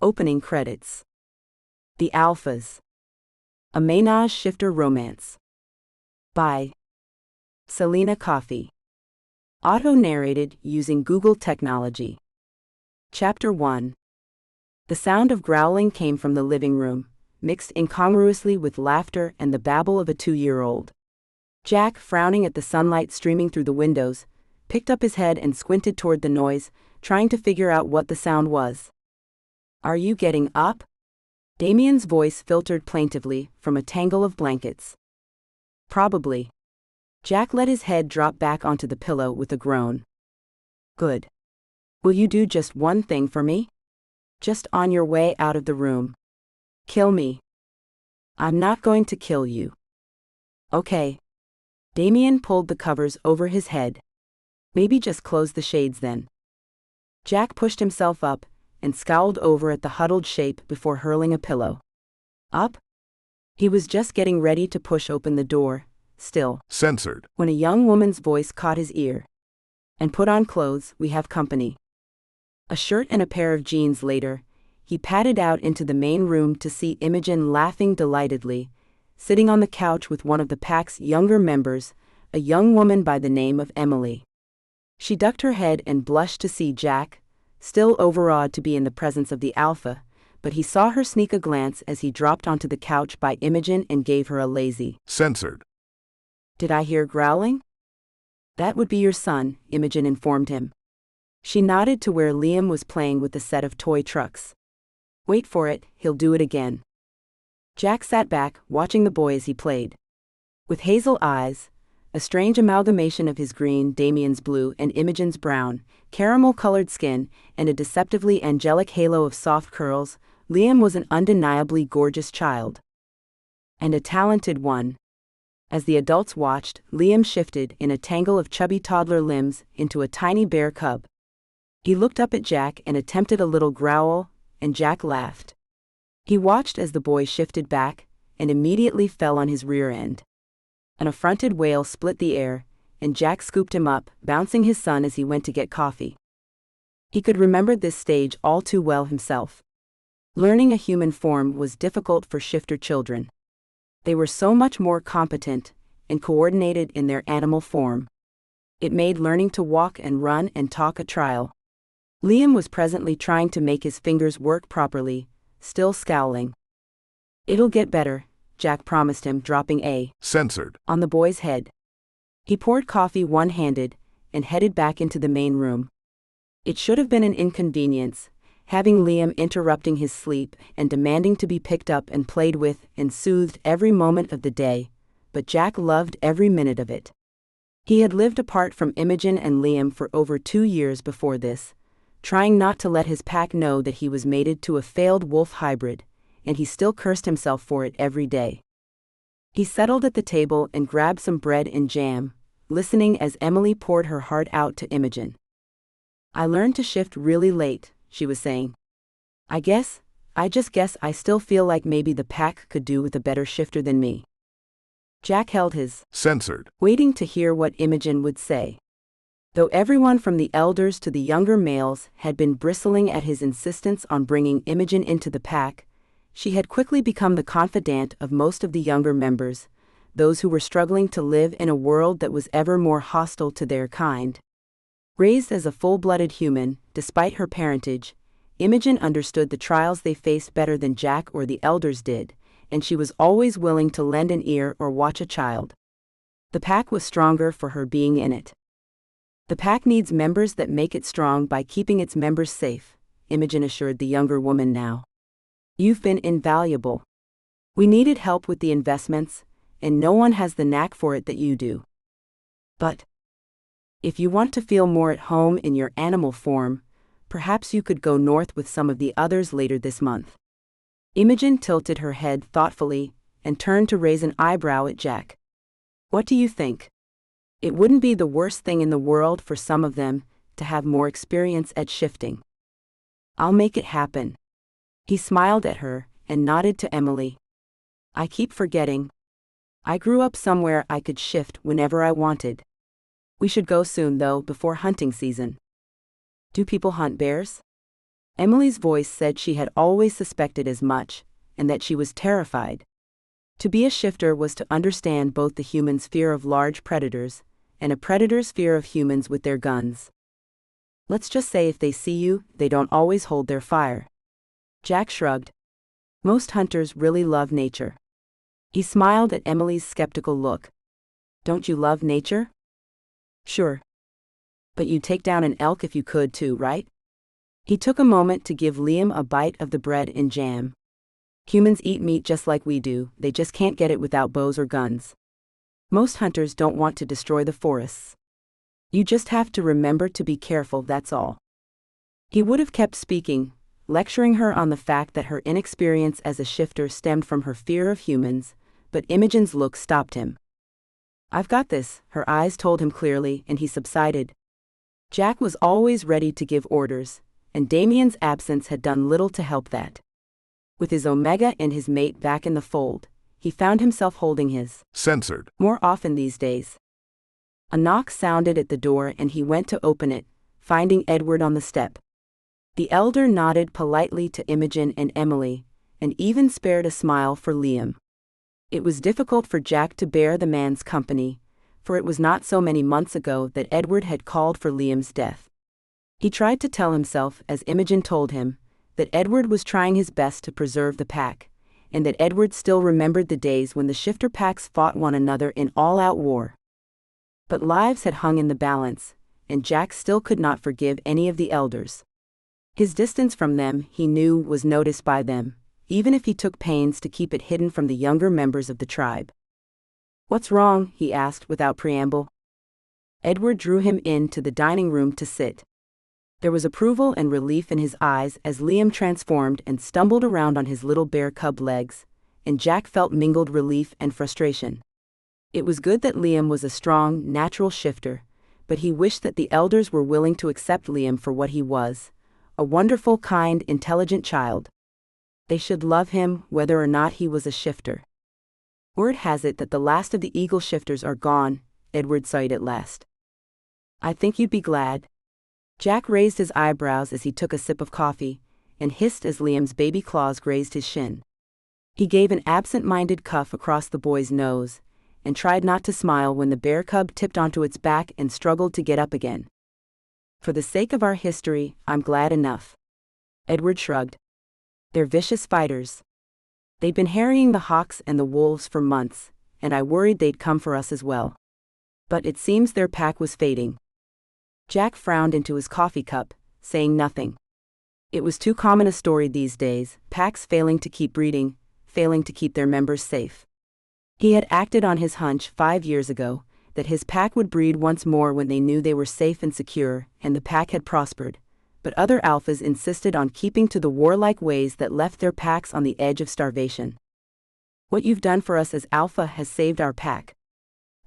Opening credits. The Alphas. A Ménage Shifter Romance. By Selena Coffey. Auto-narrated using Google technology. Chapter 1. The sound of growling came from the living room, mixed incongruously with laughter and the babble of a 2-year-old. Jack, frowning at the sunlight streaming through the windows, picked up his head and squinted toward the noise, trying to figure out what the sound was. "Are you getting up?" Damien's voice filtered plaintively from a tangle of blankets. "Probably." Jack let his head drop back onto the pillow with a groan. "Good. Will you do just one thing for me? Just on your way out of the room. Kill me." "I'm not going to kill you." "Okay." Damien pulled the covers over his head. "Maybe just close the shades then." Jack pushed himself up and scowled over at the huddled shape before hurling a pillow. "Up?" He was just getting ready to push open the door, still censored, when a young woman's voice caught his ear. "And put on clothes, we have company." A shirt and a pair of jeans later, he padded out into the main room to see Imogen laughing delightedly, sitting on the couch with one of the pack's younger members, a young woman by the name of Emily. She ducked her head and blushed to see Jack, still overawed to be in the presence of the Alpha, but he saw her sneak a glance as he dropped onto the couch by Imogen and gave her a lazy censored. "Did I hear growling?" "That would be your son," Imogen informed him. She nodded to where Liam was playing with a set of toy trucks. "Wait for it, he'll do it again." Jack sat back, watching the boy as he played. With hazel eyes, a strange amalgamation of his green, Damien's blue, and Imogen's brown, caramel-colored skin, and a deceptively angelic halo of soft curls, Liam was an undeniably gorgeous child. And a talented one. As the adults watched, Liam shifted in a tangle of chubby toddler limbs into a tiny bear cub. He looked up at Jack and attempted a little growl, and Jack laughed. He watched as the boy shifted back, and immediately fell on his rear end. An affronted wail split the air, and Jack scooped him up, bouncing his son as he went to get coffee. He could remember this stage all too well himself. Learning a human form was difficult for shifter children. They were so much more competent and coordinated in their animal form. It made learning to walk and run and talk a trial. Liam was presently trying to make his fingers work properly, still scowling. "It'll get better," Jack promised him, dropping a censored on the boy's head. He poured coffee one-handed and headed back into the main room. It should have been an inconvenience, having Liam interrupting his sleep and demanding to be picked up and played with and soothed every moment of the day, but Jack loved every minute of it. He had lived apart from Imogen and Liam for over 2 years before this, trying not to let his pack know that he was mated to a failed wolf hybrid, and he still cursed himself for it every day. He settled at the table and grabbed some bread and jam, listening as Emily poured her heart out to Imogen. "I learned to shift really late," she was saying. I just guess I still feel like maybe the pack could do with a better shifter than me." Jack held his censored, waiting to hear what Imogen would say. Though everyone from the elders to the younger males had been bristling at his insistence on bringing Imogen into the pack, she had quickly become the confidant of most of the younger members, those who were struggling to live in a world that was ever more hostile to their kind. Raised as a full-blooded human, despite her parentage, Imogen understood the trials they faced better than Jack or the elders did, and she was always willing to lend an ear or watch a child. The pack was stronger for her being in it. "The pack needs members that make it strong by keeping its members safe," Imogen assured the younger woman now. "You've been invaluable. We needed help with the investments, and no one has the knack for it that you do. But if you want to feel more at home in your animal form, perhaps you could go north with some of the others later this month." Imogen tilted her head thoughtfully and turned to raise an eyebrow at Jack. "What do you think? It wouldn't be the worst thing in the world for some of them to have more experience at shifting." "I'll make it happen." He smiled at her and nodded to Emily. "I keep forgetting. I grew up somewhere I could shift whenever I wanted. We should go soon though, before hunting season." "Do people hunt bears?" Emily's voice said she had always suspected as much, and that she was terrified. To be a shifter was to understand both the human's fear of large predators, and a predator's fear of humans with their guns. Let's just say if they see you, they don't always hold their fire. Jack shrugged. Most hunters really love nature. He smiled at Emily's skeptical look. Don't you love nature? Sure. But you'd take down an elk if you could too, right? He took a moment to give Liam a bite of the bread and jam. Humans eat meat just like we do, they just can't get it without bows or guns. Most hunters don't want to destroy the forests. You just have to remember to be careful, that's all. He would have kept speaking, lecturing her on the fact that her inexperience as a shifter stemmed from her fear of humans, but Imogen's look stopped him. I've got this, her eyes told him clearly, and he subsided. Jack was always ready to give orders, and Damien's absence had done little to help that. With his Omega and his mate back in the fold, he found himself holding his censored more often these days. A knock sounded at the door and he went to open it, finding Edward on the step. The elder nodded politely to Imogen and Emily, and even spared a smile for Liam. It was difficult for Jack to bear the man's company, for it was not so many months ago that Edward had called for Liam's death. He tried to tell himself, as Imogen told him, that Edward was trying his best to preserve the pack, and that Edward still remembered the days when the shifter packs fought one another in all-out war. But lives had hung in the balance, and Jack still could not forgive any of the elders. His distance from them, he knew, was noticed by them, even if he took pains to keep it hidden from the younger members of the tribe. What's wrong? He asked without preamble. Edward drew him into the dining room to sit. There was approval and relief in his eyes as Liam transformed and stumbled around on his little bear cub legs, and Jack felt mingled relief and frustration. It was good that Liam was a strong, natural shifter, but he wished that the elders were willing to accept Liam for what he was, a wonderful, kind, intelligent child. They should love him whether or not he was a shifter. Word has it that the last of the eagle shifters are gone, Edward sighed at last. I think you'd be glad. Jack raised his eyebrows as he took a sip of coffee, and hissed as Liam's baby claws grazed his shin. He gave an absent-minded cuff across the boy's nose, and tried not to smile when the bear cub tipped onto its back and struggled to get up again. For the sake of our history, I'm glad enough. Edward shrugged. They're vicious fighters. They'd been harrying the hawks and the wolves for months, and I worried they'd come for us as well. But it seems their pack was fading. Jack frowned into his coffee cup, saying nothing. It was too common a story these days, packs failing to keep breeding, failing to keep their members safe. He had acted on his hunch 5 years ago, that his pack would breed once more when they knew they were safe and secure, and the pack had prospered. But other alphas insisted on keeping to the warlike ways that left their packs on the edge of starvation. What you've done for us as alpha has saved our pack.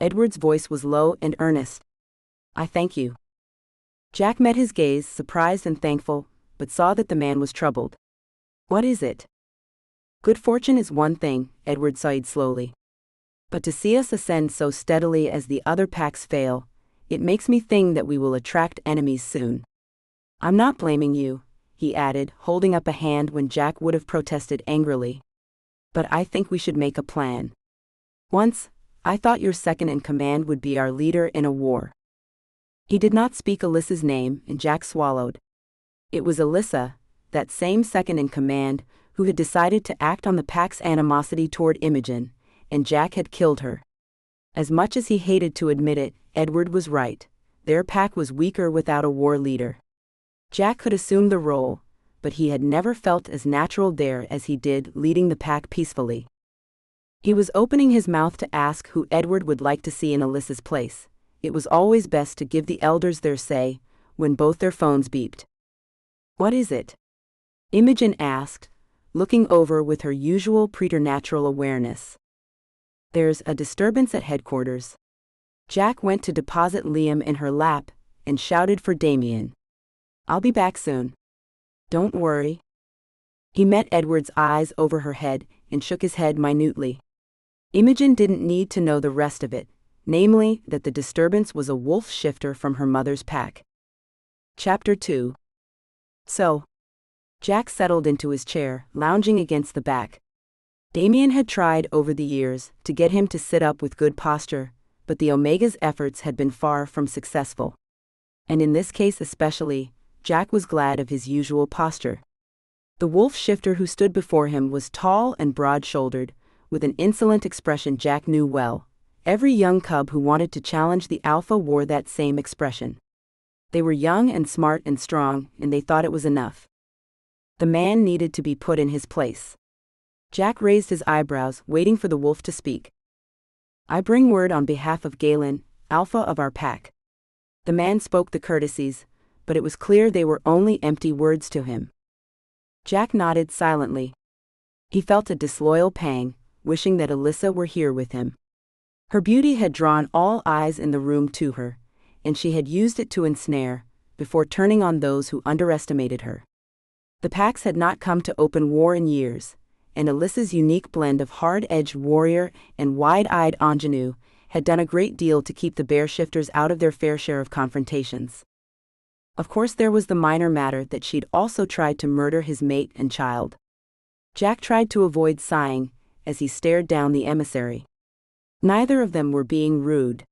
Edward's voice was low and earnest. I thank you. Jack met his gaze, surprised and thankful, but saw that the man was troubled. What is it? Good fortune is one thing, Edward sighed slowly. But to see us ascend so steadily as the other packs fail, it makes me think that we will attract enemies soon. I'm not blaming you, he added, holding up a hand when Jack would have protested angrily. But I think we should make a plan. Once, I thought your second in command would be our leader in a war. He did not speak Alyssa's name, and Jack swallowed. It was Alyssa, that same second in command, who had decided to act on the pack's animosity toward Imogen, and Jack had killed her. As much as he hated to admit it, Edward was right. Their pack was weaker without a war leader. Jack could assume the role, but he had never felt as natural there as he did leading the pack peacefully. He was opening his mouth to ask who Edward would like to see in Alyssa's place. It was always best to give the elders their say, when both their phones beeped. What is it? Imogen asked, looking over with her usual preternatural awareness. There's a disturbance at headquarters. Jack went to deposit Liam in her lap, and shouted for Damien. I'll be back soon. Don't worry. He met Edward's eyes over her head, and shook his head minutely. Imogen didn't need to know the rest of it, namely, that the disturbance was a wolf shifter from her mother's pack. Chapter 2. So, Jack settled into his chair, lounging against the back. Damien had tried over the years to get him to sit up with good posture, but the Omega's efforts had been far from successful. And in this case especially, Jack was glad of his usual posture. The wolf shifter who stood before him was tall and broad-shouldered, with an insolent expression Jack knew well. Every young cub who wanted to challenge the alpha wore that same expression. They were young and smart and strong, and they thought it was enough. The man needed to be put in his place. Jack raised his eyebrows, waiting for the wolf to speak. "I bring word on behalf of Galen, alpha of our pack." The man spoke the courtesies, but it was clear they were only empty words to him. Jack nodded silently. He felt a disloyal pang, wishing that Alyssa were here with him. Her beauty had drawn all eyes in the room to her, and she had used it to ensnare, before turning on those who underestimated her. The packs had not come to open war in years, and Alyssa's unique blend of hard-edged warrior and wide-eyed ingenue had done a great deal to keep the bear shifters out of their fair share of confrontations. Of course there was the minor matter that she'd also tried to murder his mate and child. Jack tried to avoid sighing as he stared down the emissary. Neither of them were being rude.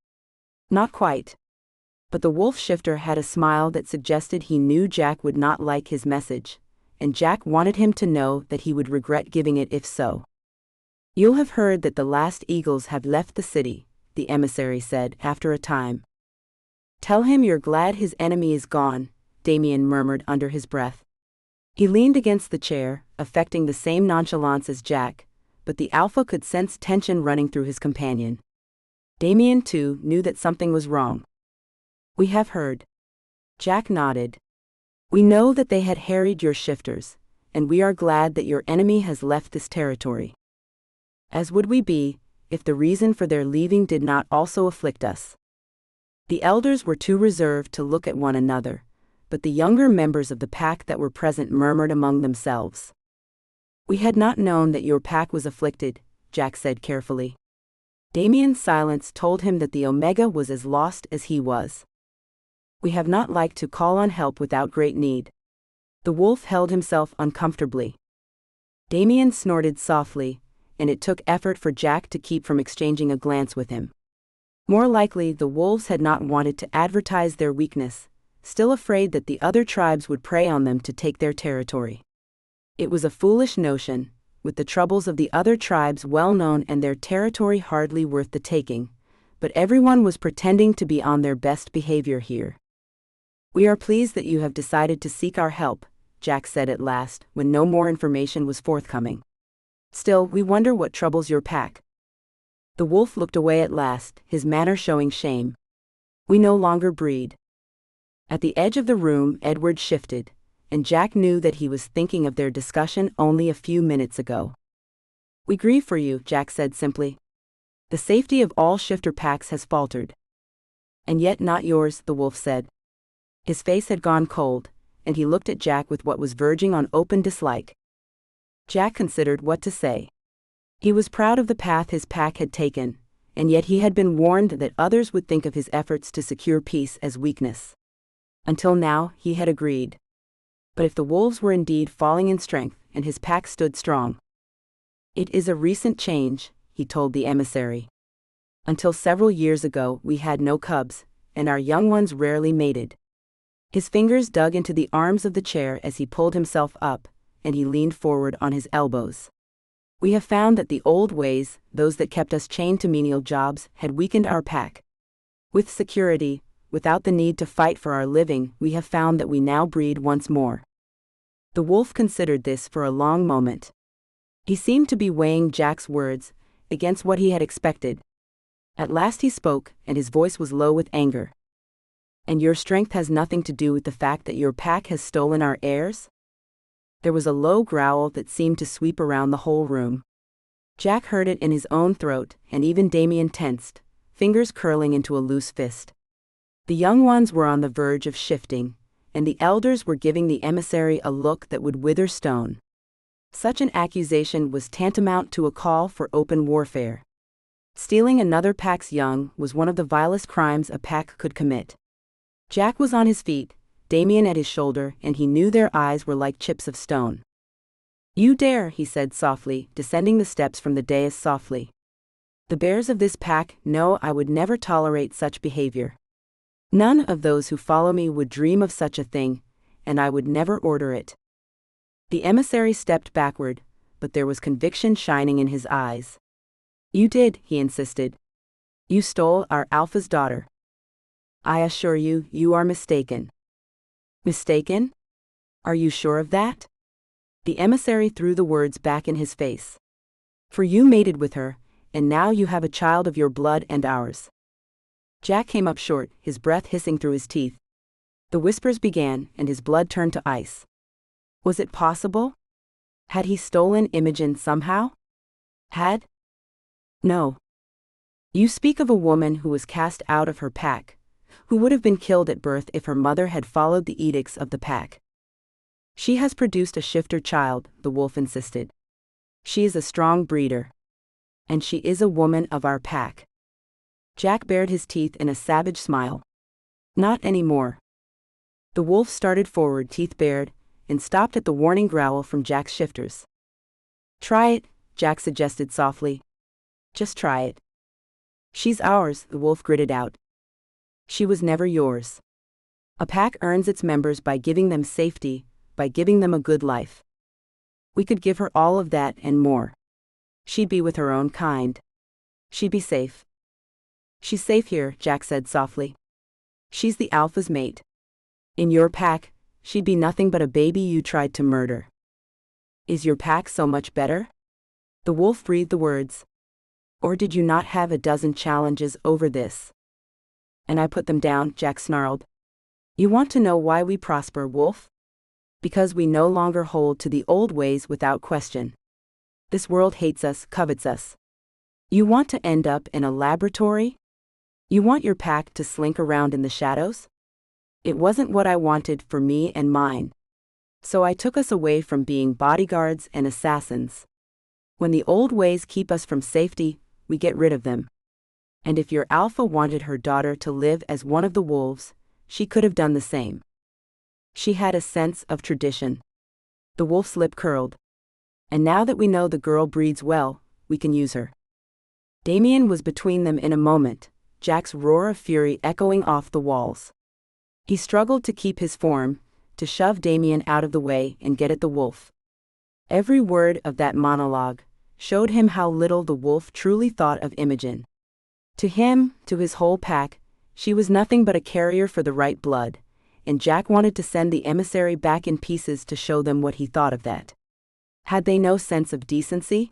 Not quite. But the wolf shifter had a smile that suggested he knew Jack would not like his message, and Jack wanted him to know that he would regret giving it if so. "You'll have heard that the last eagles have left the city," the emissary said after a time. "Tell him you're glad his enemy is gone," Damien murmured under his breath. He leaned against the chair, affecting the same nonchalance as Jack, but the alpha could sense tension running through his companion. Damien, too, knew that something was wrong. "We have heard." Jack nodded. "We know that they had harried your shifters, and we are glad that your enemy has left this territory. As would we be, if the reason for their leaving did not also afflict us." The elders were too reserved to look at one another, but the younger members of the pack that were present murmured among themselves. "We had not known that your pack was afflicted," Jack said carefully. Damien's silence told him that the Omega was as lost as he was. "We have not liked to call on help without great need." The wolf held himself uncomfortably. Damien snorted softly, and it took effort for Jack to keep from exchanging a glance with him. More likely, the wolves had not wanted to advertise their weakness, still afraid that the other tribes would prey on them to take their territory. It was a foolish notion, with the troubles of the other tribes well known and their territory hardly worth the taking, but everyone was pretending to be on their best behavior here. "We are pleased that you have decided to seek our help," Jack said at last, when no more information was forthcoming. "Still, we wonder what troubles your pack." The wolf looked away at last, his manner showing shame. "We no longer breed." At the edge of the room, Edward shifted, and Jack knew that he was thinking of their discussion only a few minutes ago. "We grieve for you," Jack said simply. "The safety of all shifter packs has faltered." "And yet not yours," the wolf said. His face had gone cold, and he looked at Jack with what was verging on open dislike. Jack considered what to say. He was proud of the path his pack had taken, and yet he had been warned that others would think of his efforts to secure peace as weakness. Until now, he had agreed. But if the wolves were indeed falling in strength, and his pack stood strong. "It is a recent change," he told the emissary. "Until several years ago we had no cubs, and our young ones rarely mated." His fingers dug into the arms of the chair as he pulled himself up, and he leaned forward on his elbows. "We have found that the old ways, those that kept us chained to menial jobs, had weakened our pack. With security, without the need to fight for our living, we have found that we now breed once more." The wolf considered this for a long moment. He seemed to be weighing Jack's words against what he had expected. At last he spoke, and his voice was low with anger. "And your strength has nothing to do with the fact that your pack has stolen our heirs?" There was a low growl that seemed to sweep around the whole room. Jack heard it in his own throat, and even Damien tensed, fingers curling into a loose fist. The young ones were on the verge of shifting, and the elders were giving the emissary a look that would wither stone. Such an accusation was tantamount to a call for open warfare. Stealing another pack's young was one of the vilest crimes a pack could commit. Jack was on his feet, Damien at his shoulder, and he knew their eyes were like chips of stone. "You dare," he said softly, descending the steps from the dais softly. "The bears of this pack know I would never tolerate such behavior. None of those who follow me would dream of such a thing, and I would never order it." The emissary stepped backward, but there was conviction shining in his eyes. "You did," he insisted. "You stole our Alpha's daughter. I assure you, you are mistaken." "Mistaken? Are you sure of that?" The emissary threw the words back in his face. "For you mated with her, and now you have a child of your blood and ours." Jack came up short, his breath hissing through his teeth. The whispers began, and his blood turned to ice. Was it possible? Had he stolen Imogen somehow? Had? No. "You speak of a woman who was cast out of her pack, who would have been killed at birth if her mother had followed the edicts of the pack." "She has produced a shifter child," the wolf insisted. "She is a strong breeder. And she is a woman of our pack." Jack bared his teeth in a savage smile. "Not anymore." The wolf started forward, teeth bared, and stopped at the warning growl from Jack's shifters. "Try it," Jack suggested softly. "Just try it." "She's ours," the wolf gritted out. "She was never yours. A pack earns its members by giving them safety, by giving them a good life. We could give her all of that and more. She'd be with her own kind. She'd be safe." "She's safe here," Jack said softly. "She's the Alpha's mate. In your pack, she'd be nothing but a baby you tried to murder." "Is your pack so much better?" The wolf breathed the words. "Or did you not have a dozen challenges over this?" "And I put them down," Jack snarled. "You want to know why we prosper, wolf? Because we no longer hold to the old ways without question. This world hates us, covets us. You want to end up in a laboratory? You want your pack to slink around in the shadows? It wasn't what I wanted for me and mine. So I took us away from being bodyguards and assassins. When the old ways keep us from safety, we get rid of them. And if your Alpha wanted her daughter to live as one of the wolves, she could have done the same. She had a sense of tradition." The wolf's lip curled. "And now that we know the girl breeds well, we can use her." Damien was between them in a moment, Jack's roar of fury echoing off the walls. He struggled to keep his form, to shove Damien out of the way and get at the wolf. Every word of that monologue showed him how little the wolf truly thought of Imogen. To him, to his whole pack, she was nothing but a carrier for the right blood, and Jack wanted to send the emissary back in pieces to show them what he thought of that. Had they no sense of decency?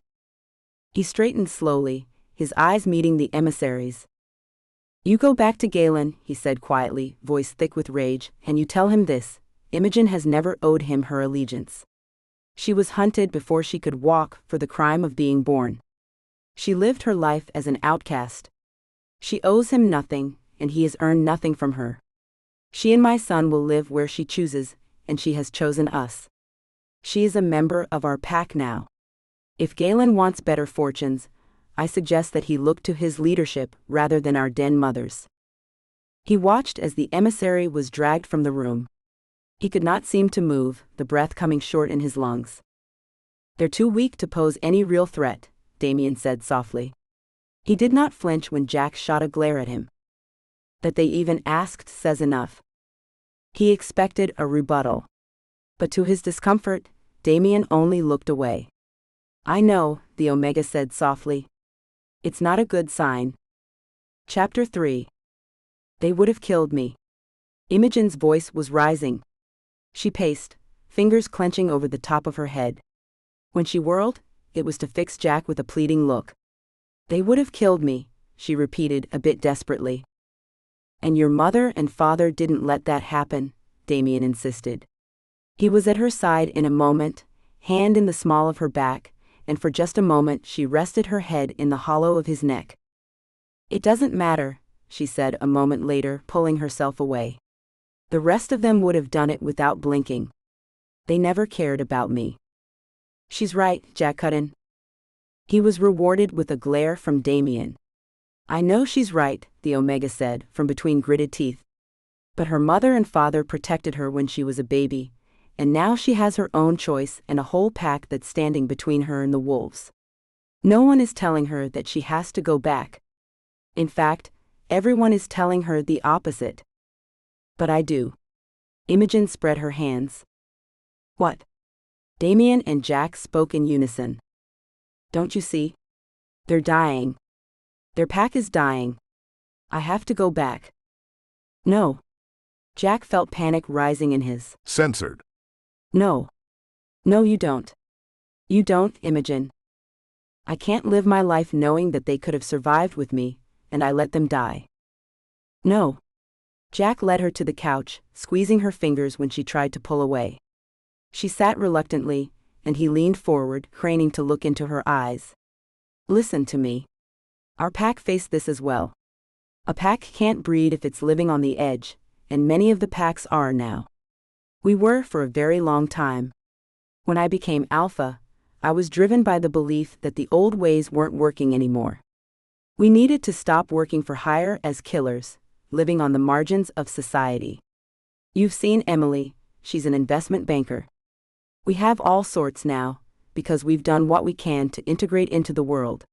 He straightened slowly, his eyes meeting the emissary's. "You go back to Galen," he said quietly, voice thick with rage, "and you tell him this: Imogen has never owed him her allegiance. She was hunted before she could walk for the crime of being born. She lived her life as an outcast. She owes him nothing, and he has earned nothing from her. She and my son will live where she chooses, and she has chosen us. She is a member of our pack now. If Galen wants better fortunes, I suggest that he look to his leadership rather than our den mothers." He watched as the emissary was dragged from the room. He could not seem to move, the breath coming short in his lungs. "They're too weak to pose any real threat," Damien said softly. He did not flinch when Jack shot a glare at him. That they even asked says enough. He expected a rebuttal. But to his discomfort, Damien only looked away. "I know," the Omega said softly. "It's not a good sign." Chapter 3. They would have killed me. Imogen's voice was rising. She paced, fingers clenching over the top of her head. When she whirled, it was to fix Jack with a pleading look. "They would have killed me," she repeated a bit desperately. "And your mother and father didn't let that happen," Damien insisted. He was at her side in a moment, hand in the small of her back, and for just a moment she rested her head in the hollow of his neck. "It doesn't matter," she said a moment later, pulling herself away. "The rest of them would have done it without blinking. They never cared about me." "She's right," Jack cut in. He was rewarded with a glare from Damien. "I know she's right," the Omega said, from between gritted teeth. But her mother and father protected her when she was a baby, and now she has her own choice and a whole pack that's standing between her and the wolves. No one is telling her that she has to go back. In fact, everyone is telling her the opposite. But I do. Imogen spread her hands. What? Damien and Jack spoke in unison. Don't you see? They're dying. Their pack is dying. I have to go back. No. Jack felt panic rising in his. Censored. No. No, you don't. You don't, Imogen. I can't live my life knowing that they could have survived with me, and I let them die. No. Jack led her to the couch, squeezing her fingers when she tried to pull away. She sat reluctantly, and he leaned forward, craning to look into her eyes. Listen to me. Our pack faced this as well. A pack can't breed if it's living on the edge, and many of the packs are now. We were for a very long time. When I became alpha, I was driven by the belief that the old ways weren't working anymore. We needed to stop working for hire as killers, living on the margins of society. You've seen Emily, she's an investment banker. We have all sorts now, because we've done what we can to integrate into the world.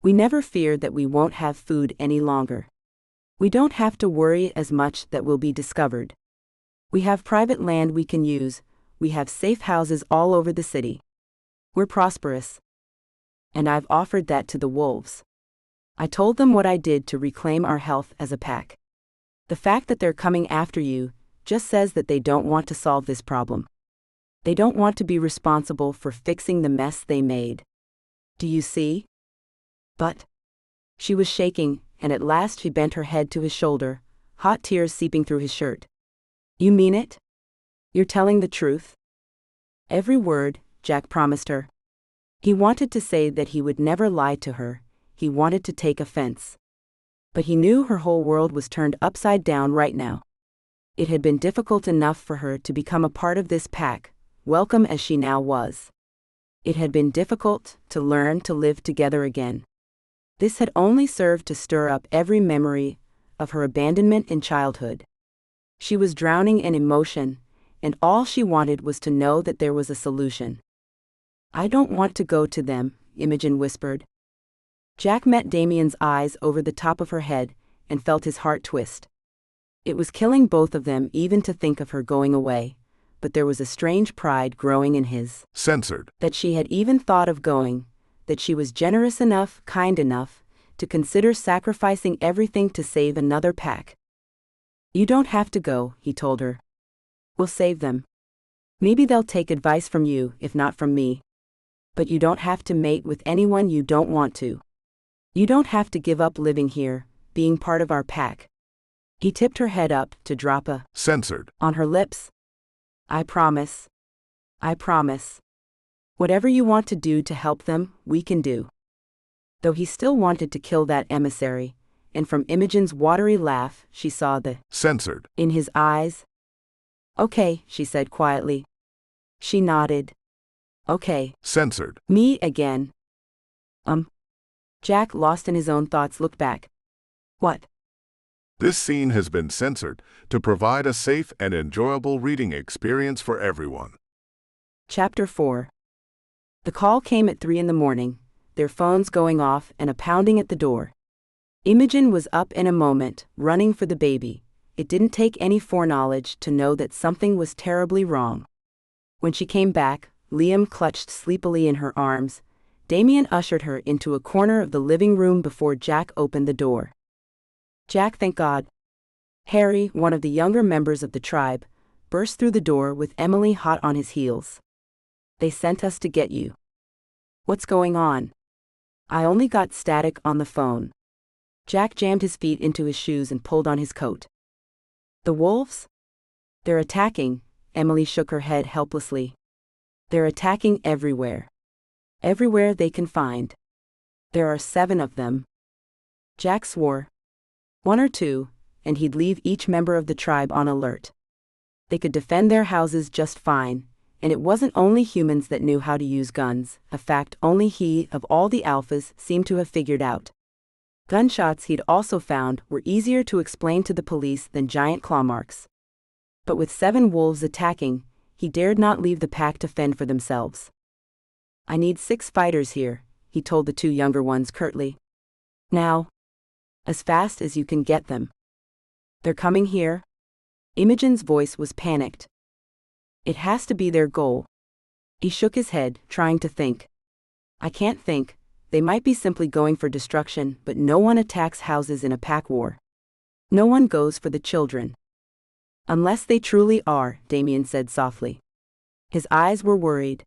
We never fear that we won't have food any longer. We don't have to worry as much that we'll be discovered. We have private land we can use, we have safe houses all over the city. We're prosperous. And I've offered that to the wolves. I told them what I did to reclaim our health as a pack. The fact that they're coming after you just says that they don't want to solve this problem. They don't want to be responsible for fixing the mess they made. Do you see? But she was shaking, and at last she bent her head to his shoulder, hot tears seeping through his shirt. You mean it? You're telling the truth? Every word, Jack promised her. He wanted to say that he would never lie to her, he wanted to take offense. But he knew her whole world was turned upside down right now. It had been difficult enough for her to become a part of this pack, welcome as she now was. It had been difficult to learn to live together again. This had only served to stir up every memory of her abandonment in childhood. She was drowning in emotion, and all she wanted was to know that there was a solution. I don't want to go to them, Imogen whispered. Jack met Damien's eyes over the top of her head and felt his heart twist. It was killing both of them even to think of her going away, but there was a strange pride growing in his. Censored. That she had even thought of going, that she was generous enough, kind enough, to consider sacrificing everything to save another pack. You don't have to go, he told her. We'll save them. Maybe they'll take advice from you, if not from me. But you don't have to mate with anyone you don't want to. You don't have to give up living here, being part of our pack. He tipped her head up to drop a censored on her lips. I promise. I promise. Whatever you want to do to help them, we can do. Though he still wanted to kill that emissary, and from Imogen's watery laugh she saw the censored in his eyes. Okay, she said quietly. She nodded. Okay. Censored. Me again. Jack, lost in his own thoughts, looked back. What? This scene has been censored to provide a safe and enjoyable reading experience for everyone. Chapter 4. The call came at 3 a.m, their phones going off and a pounding at the door. Imogen was up in a moment, running for the baby. It didn't take any foreknowledge to know that something was terribly wrong. When she came back, Liam clutched sleepily in her arms. Damien ushered her into a corner of the living room before Jack opened the door. Jack, thank God. Harry, one of the younger members of the tribe, burst through the door with Emily hot on his heels. They sent us to get you. What's going on? I only got static on the phone. Jack jammed his feet into his shoes and pulled on his coat. The wolves? They're attacking, Emily shook her head helplessly. They're attacking everywhere. Everywhere they can find. There are 7 of them. Jack swore. 1 or 2, and he'd leave each member of the tribe on alert. They could defend their houses just fine, and it wasn't only humans that knew how to use guns, a fact only he, of all the alphas, seemed to have figured out. Gunshots he'd also found were easier to explain to the police than giant claw marks. But with 7 wolves attacking, he dared not leave the pack to fend for themselves. "I need 6 fighters here," he told the 2 younger ones curtly. "Now. As fast as you can get them." "They're coming here?" Imogen's voice was panicked. "It has to be their goal." He shook his head, trying to think. "I can't think. They might be simply going for destruction, but no one attacks houses in a pack war. No one goes for the children." "Unless they truly are," Damien said softly. His eyes were worried.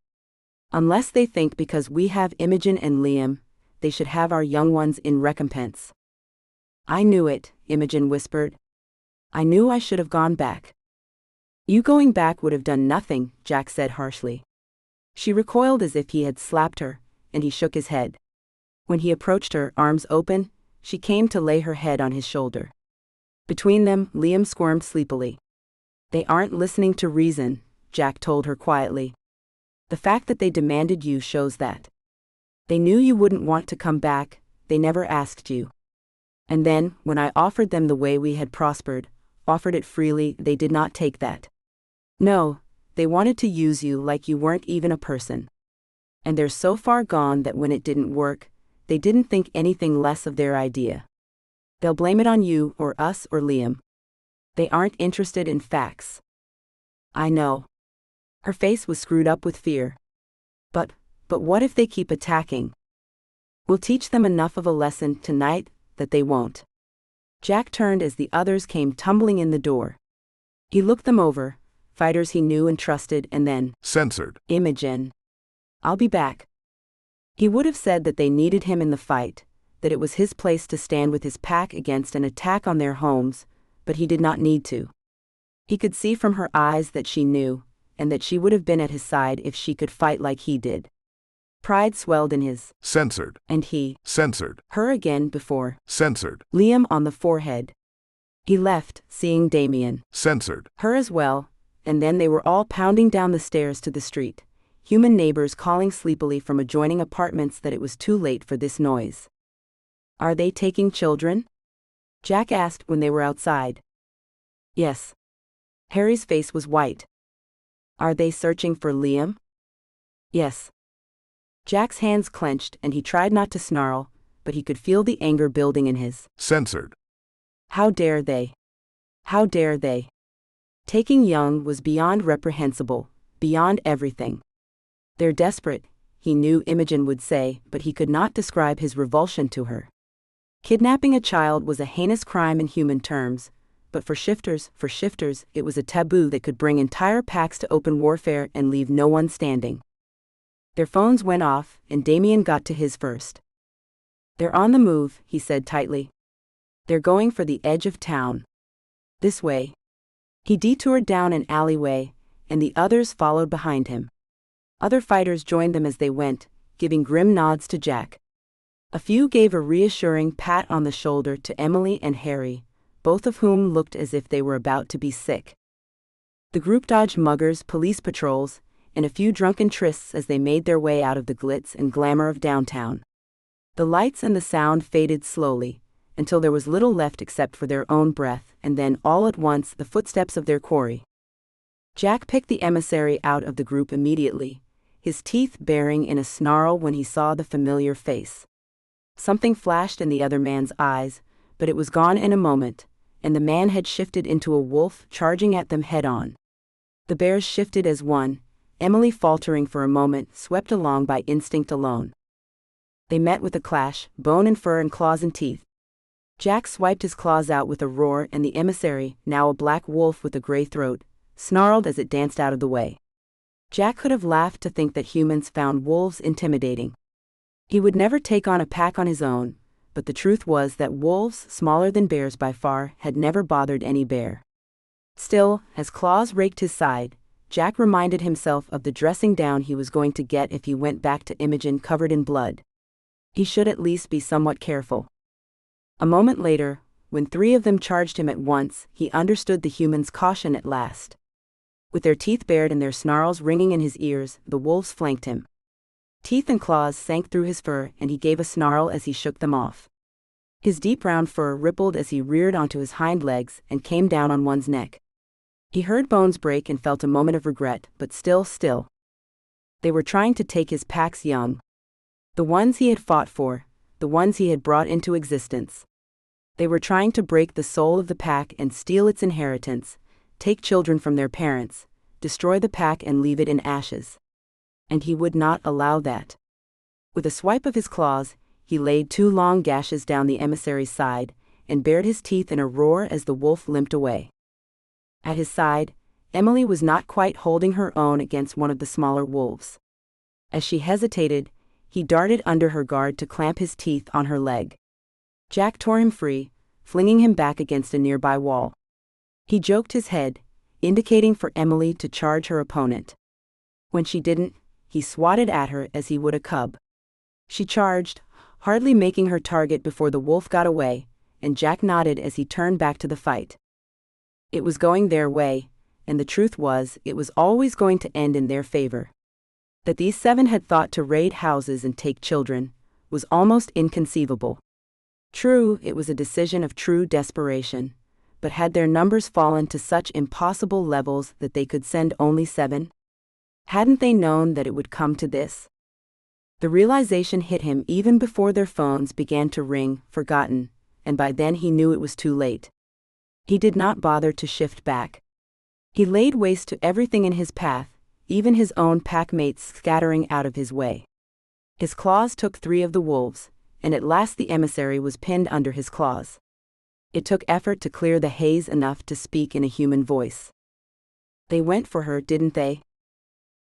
"Unless they think because we have Imogen and Liam, they should have our young ones in recompense." "I knew it," Imogen whispered. "I knew I should have gone back." "You going back would have done nothing," Jack said harshly. She recoiled as if he had slapped her, and he shook his head. When he approached her, arms open, she came to lay her head on his shoulder. Between them, Liam squirmed sleepily. "They aren't listening to reason," Jack told her quietly. "The fact that they demanded you shows that. They knew you wouldn't want to come back, they never asked you. And then, when I offered them the way we had prospered, offered it freely, they did not take that. No, they wanted to use you like you weren't even a person. And they're so far gone that when it didn't work, they didn't think anything less of their idea. They'll blame it on you or us or Liam. They aren't interested in facts." "I know." Her face was screwed up with fear. But what if they keep attacking? We'll teach them enough of a lesson tonight that they won't." Jack turned as the others came tumbling in the door. He looked them over, fighters he knew and trusted, and then, Censored. "Imogen. I'll be back." He would have said that they needed him in the fight, that it was his place to stand with his pack against an attack on their homes, but he did not need to. He could see from her eyes that she knew, and that she would have been at his side if she could fight like he did. Pride swelled in his. Censored. And he. Censored. Her again before. Censored. Liam on the forehead. He left, seeing Damien. Censored. Her as well, and then they were all pounding down the stairs to the street, human neighbors calling sleepily from adjoining apartments that it was too late for this noise. "Are they taking children?" Jack asked when they were outside. "Yes." Harry's face was white. "Are they searching for Liam?" "Yes." Jack's hands clenched and he tried not to snarl, but he could feel the anger building in his. Censored. How dare they? How dare they? Taking young was beyond reprehensible, beyond everything. "They're desperate," he knew Imogen would say, but he could not describe his revulsion to her. Kidnapping a child was a heinous crime in human terms, but for shifters, it was a taboo that could bring entire packs to open warfare and leave no one standing. Their phones went off, and Damien got to his first. "They're on the move," he said tightly. "They're going for the edge of town. This way." He detoured down an alleyway, and the others followed behind him. Other fighters joined them as they went, giving grim nods to Jack. A few gave a reassuring pat on the shoulder to Emily and Harry, both of whom looked as if they were about to be sick. The group dodged muggers, police patrols, and a few drunken trysts as they made their way out of the glitz and glamour of downtown. The lights and the sound faded slowly, until there was little left except for their own breath, and then all at once the footsteps of their quarry. Jack picked the emissary out of the group immediately, his teeth baring in a snarl when he saw the familiar face. Something flashed in the other man's eyes, but it was gone in a moment, and the man had shifted into a wolf charging at them head-on. The bears shifted as one, Emily faltering for a moment, swept along by instinct alone. They met with a clash, bone and fur and claws and teeth. Jack swiped his claws out with a roar, and the emissary, now a black wolf with a gray throat, snarled as it danced out of the way. Jack could have laughed to think that humans found wolves intimidating. He would never take on a pack on his own, but the truth was that wolves, smaller than bears by far, had never bothered any bear. Still, as claws raked his side, Jack reminded himself of the dressing down he was going to get if he went back to Imogen covered in blood. He should at least be somewhat careful. A moment later, when 3 of them charged him at once, he understood the humans' caution at last. With their teeth bared and their snarls ringing in his ears, the wolves flanked him. Teeth and claws sank through his fur, and he gave a snarl as he shook them off. His deep brown fur rippled as he reared onto his hind legs and came down on one's neck. He heard bones break and felt a moment of regret, but still. They were trying to take his pack's young. The ones he had fought for, the ones he had brought into existence. They were trying to break the soul of the pack and steal its inheritance, take children from their parents, destroy the pack and leave it in ashes. And he would not allow that. With a swipe of his claws, he laid 2 long gashes down the emissary's side, and bared his teeth in a roar as the wolf limped away. At his side, Emily was not quite holding her own against one of the smaller wolves. As she hesitated, he darted under her guard to clamp his teeth on her leg. Jack tore him free, flinging him back against a nearby wall. He joked his head, indicating for Emily to charge her opponent. When she didn't, he swatted at her as he would a cub. She charged, hardly making her target before the wolf got away, and Jack nodded as he turned back to the fight. It was going their way, and the truth was, it was always going to end in their favor. That these 7 had thought to raid houses and take children was almost inconceivable. True, it was a decision of true desperation, but had their numbers fallen to such impossible levels that they could send only 7? Hadn't they known that it would come to this? The realization hit him even before their phones began to ring, forgotten, and by then he knew it was too late. He did not bother to shift back. He laid waste to everything in his path, even his own pack mates scattering out of his way. His claws took 3 of the wolves, and at last the emissary was pinned under his claws. It took effort to clear the haze enough to speak in a human voice. They went for her, didn't they?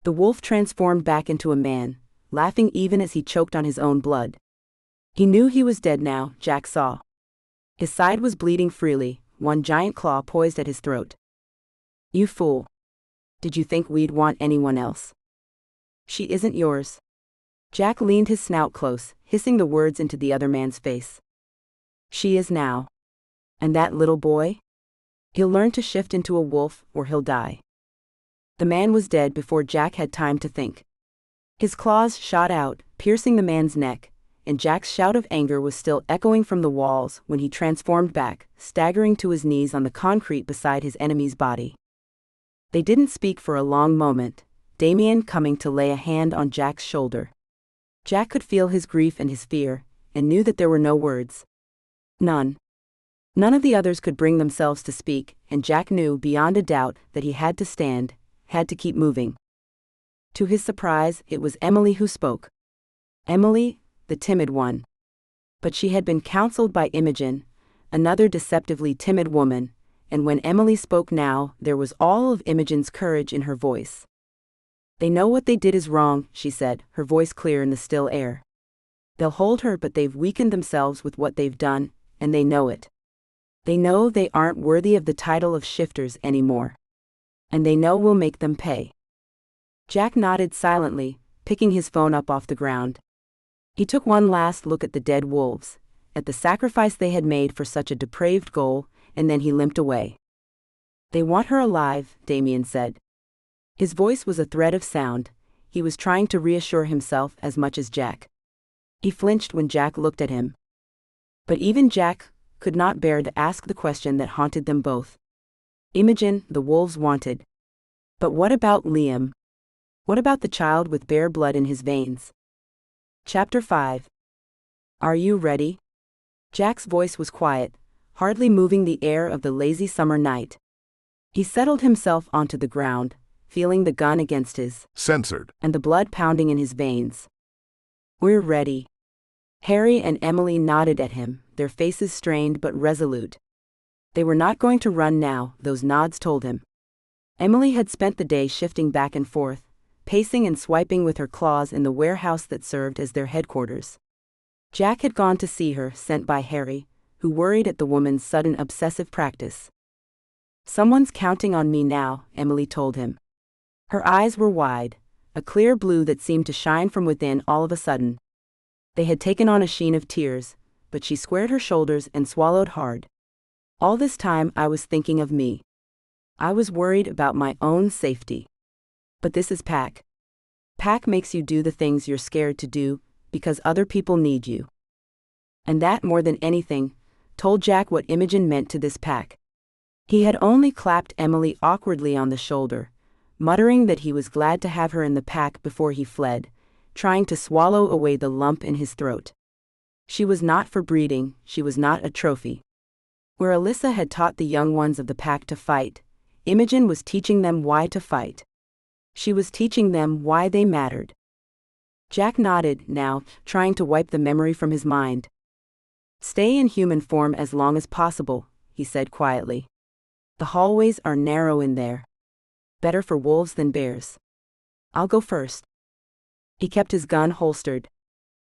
The wolf transformed back into a man, laughing even as he choked on his own blood. He knew he was dead now, Jack saw. His side was bleeding freely, one giant claw poised at his throat. You fool. Did you think we'd want anyone else? She isn't yours. Jack leaned his snout close, hissing the words into the other man's face. She is now. And that little boy? He'll learn to shift into a wolf, or he'll die. The man was dead before Jack had time to think. His claws shot out, piercing the man's neck, and Jack's shout of anger was still echoing from the walls when he transformed back, staggering to his knees on the concrete beside his enemy's body. They didn't speak for a long moment, Damien coming to lay a hand on Jack's shoulder. Jack could feel his grief and his fear, and knew that there were no words. None. None of the others could bring themselves to speak, and Jack knew beyond a doubt that he had to stand, had to keep moving. To his surprise, it was Emily who spoke. Emily, the timid one. But she had been counseled by Imogen, another deceptively timid woman, and when Emily spoke now, there was all of Imogen's courage in her voice. They know what they did is wrong, she said, her voice clear in the still air. They'll hold her, but they've weakened themselves with what they've done, and they know it. They know they aren't worthy of the title of shifters anymore. And they know we'll make them pay. Jack nodded silently, picking his phone up off the ground. He took one last look at the dead wolves, at the sacrifice they had made for such a depraved goal, and then he limped away. They want her alive, Damien said. His voice was a thread of sound. He was trying to reassure himself as much as Jack. He flinched when Jack looked at him. But even Jack could not bear to ask the question that haunted them both. Imogen, the wolves wanted. But what about Liam? What about the child with bare blood in his veins? Chapter 5. Are you ready? Jack's voice was quiet, hardly moving the air of the lazy summer night. He settled himself onto the ground, feeling the gun against his censored and the blood pounding in his veins. We're ready. Harry and Emily nodded at him, their faces strained but resolute. They were not going to run now, those nods told him. Emily had spent the day shifting back and forth, pacing and swiping with her claws in the warehouse that served as their headquarters. Jack had gone to see her, sent by Harry, who worried at the woman's sudden obsessive practice. Someone's counting on me now, Emily told him. Her eyes were wide, a clear blue that seemed to shine from within all of a sudden. They had taken on a sheen of tears, but she squared her shoulders and swallowed hard. All this time I was thinking of me. I was worried about my own safety. But this is Pack. Pack makes you do the things you're scared to do, because other people need you. And that, more than anything, told Jack what Imogen meant to this pack. He had only clapped Emily awkwardly on the shoulder, muttering that he was glad to have her in the pack before he fled, trying to swallow away the lump in his throat. She was not for breeding, she was not a trophy. Where Alyssa had taught the young ones of the pack to fight, Imogen was teaching them why to fight. She was teaching them why they mattered. Jack nodded, now, trying to wipe the memory from his mind. "Stay in human form as long as possible," he said quietly. "The hallways are narrow in there. Better for wolves than bears. I'll go first." He kept his gun holstered.